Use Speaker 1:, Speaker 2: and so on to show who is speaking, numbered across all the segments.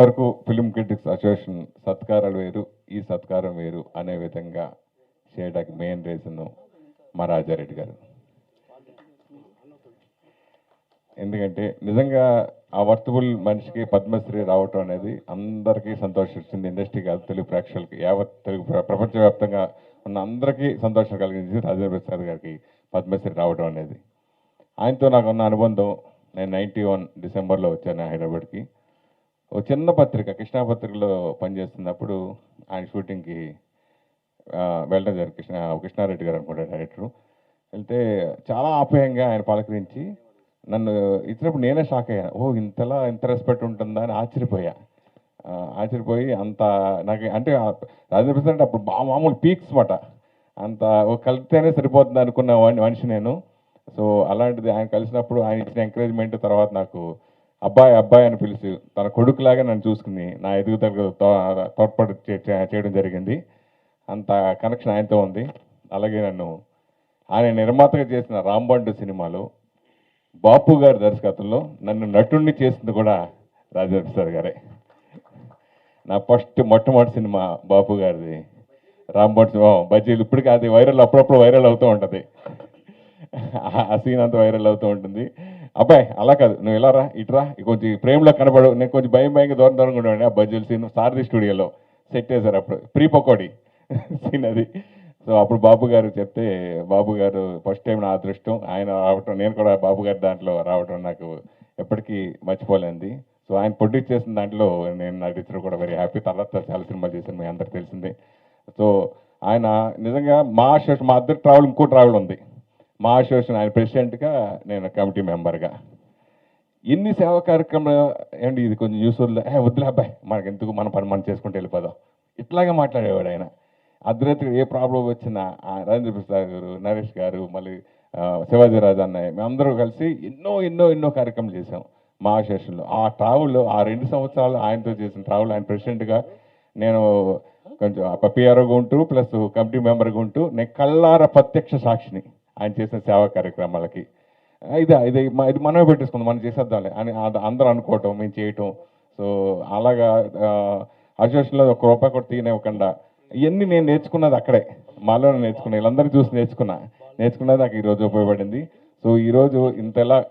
Speaker 1: వరకు film critics association సత్కారాలు వేరు, ఈ సత్కారం వేరు అనే విధంగా చేయడానికి మెయిన్ రీజన్ మా రాజారెడ్డి గారు. ఎందుకంటే నిజంగా ఆ వర్తబుల్ మనిషికి పద్మశ్రీ రావటం అనేది అందరికీ సంతోషిస్తుంది. ఇండస్ట్రీ కాదు, తెలుగు ప్రేక్షకులకి, యావత్ తెలుగు ప్రపంచవ్యాప్తంగా ఉన్న అందరికీ సంతోషం కలిగించింది రాజేంద్ర ప్రసాద్ గారికి పద్మశ్రీ రావడం అనేది. ఆయనతో నాకున్న అనుబంధం, నేను 91 డిసెంబర్లో వచ్చాను హైదరాబాద్కి. ఒక చిన్న పత్రిక, కృష్ణా పత్రికలో పనిచేస్తున్నప్పుడు ఆయన షూటింగ్కి వెళ్ళడం జరిగింది. కృష్ణారెడ్డి గారు అనుకుంటా డైరెక్టరు. వెళ్తే చాలా ఆప్యాయంగా ఆయన పలకరించి నన్ను ఇచ్చినప్పుడు నేనే షాక్ అయ్యాను. ఓ ఇంత రెస్పెక్ట్ ఉంటుందా అని ఆశ్చర్యపోయి అంత నాకు అంటే రాజేంద్ర ప్రసాద్ అంటే అప్పుడు మామూలు పీక్స్ మాట, అంత కలిస్తేనే సరిపోతుంది అనుకున్న మనిషి నేను. సో అలాంటిది ఆయన కలిసినప్పుడు ఆయన ఇచ్చిన ఎంకరేజ్మెంట్ తర్వాత నాకు అబ్బాయి అని పిలిచి తన కొడుకులాగా నన్ను చూసుకుని నా ఎదుగుదలకు తోడ్పాటు చేయడం జరిగింది. అంత కనెక్షన్ ఆయనతో ఉంది. అలాగే ఆయన నిర్మాతగా చేసిన రాంబండు సినిమాలో బాపు గారి దర్శకత్వంలో నన్ను నటుడిని చేసింది కూడా రాజేంద్ర ప్రసాద్ గారే. నా మొట్టమొదటి సినిమా బాపు గారిది రాంబండు బజ్జీలు. ఇప్పటికీ అది అప్పుడప్పుడు వైరల్ అవుతూ ఉంటుంది. ఆ సీన్ అంతా వైరల్ అవుతూ ఉంటుంది. అబ్బాయి అలా కాదు, నువ్వు ఇలా రా, ఇటురా, కొంచెం ప్రేమలో కనబడు. నేను కొంచెం భయంగా దూరంగా ఉండేవాడిని. ఆ బజ్జీల సీన్ సారథి స్టూడియోలో సెట్ చేశారు అప్పుడు, ప్రీ పకోడీ సీన్ అది. సో అప్పుడు బాబు గారు చెప్తే, బాబు గారు ఫస్ట్ టైం నా అదృష్టం ఆయన రావటం, నేను కూడా బాబు గారి దాంట్లో రావటం నాకు ఎప్పటికీ మర్చిపోలేంది. సో ఆయన ప్రొడ్యూస్ చేసిన దాంట్లో నేను నటించడం కూడా వెరీ హ్యాపీ. తర్వాత చాలా సినిమాలు చేశాను, మీ అందరికి తెలిసిందే. సో ఆయన నిజంగా మా అద్దరు ట్రావెల్, ఇంకో ట్రావెల్ ఉంది. మా అసోసియేషన్ ఆయన ప్రెసిడెంట్గా, నేను కమిటీ మెంబర్గా. ఎన్ని సేవా కార్యక్రమాలు ఏంటి, ఇది కొంచెం యూస్ఫుల్, వద్దులే అబ్బాయి మనకు ఎందుకు, మన పని మనం చేసుకుంటూ వెళ్ళిపోదాం, ఇట్లాగే మాట్లాడేవాడు ఆయన. అర్ధరాత్రి ఏ ప్రాబ్లం వచ్చినా రాజేంద్ర ప్రసాద్ గారు, నరేష్ గారు, మళ్ళీ శివాజీ రాజు అన్నయ్య, మేమందరూ కలిసి ఎన్నో కార్యక్రమాలు చేసాం మా అసోసియేషన్లో. ఆ ట్రావెల్, ఆ 2 సంవత్సరాలు ఆయనతో చేసిన ట్రావెల్, ఆయన ప్రెసిడెంట్గా నేను కొంచెం పిఆర్ఓగా ఉంటూ ప్లస్ కమిటీ మెంబర్గా ఉంటూ నేను కళ్ళార ప్రత్యక్ష సాక్షిని ఆయన చేసిన సేవా కార్యక్రమాలకి. ఇది మనమే పెట్టేసుకుందాం, మనం చేసేద్దాంలే అని అందరూ అనుకోవటం, మేము చేయటం. సో అలాగా అసోసియేషన్లో ఒక్క రూపాయి కూడా తీయనివ్వకుండా ఇవన్నీ నేను నేర్చుకున్నది అక్కడే, మాలోనే నేర్చుకున్నా, వీళ్ళందరూ చూసి నేర్చుకున్నది నాకు ఈరోజు ఉపయోగపడింది. సో ఈరోజు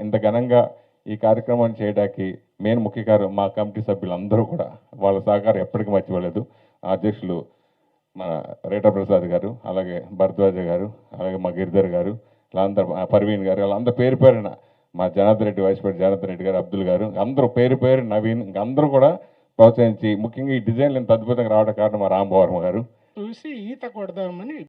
Speaker 1: ఇంత ఘనంగా ఈ కార్యక్రమాన్ని చేయడానికి మెయిన్ ముఖ్య కారణం మా కమిటీ సభ్యులందరూ కూడా, వాళ్ళ సహకారం ఎప్పటికీ మర్చిపోలేదు. అధ్యక్షులు మన రేటా ప్రసాద్ గారు, అలాగే భరద్వాజ గారు, అలాగే మా గిరిధర్ గారు, వాళ్ళందరూ, పర్వీన్ గారు, వాళ్ళందరూ పేరున, మా జనార్దన్ రెడ్డి, వైస్ ప్రెసిడెంట్ జనార్దన్ రెడ్డి గారు, అబ్దుల్ గారు, అందరూ పేరు నవీన్, అందరూ కూడా ప్రోత్సహించి, ముఖ్యంగా ఈ డిజైన్లు ఇంత అద్భుతంగా రావడం కారణం మా రాంభవర్మ గారు.
Speaker 2: చూసి ఈత కొడదామని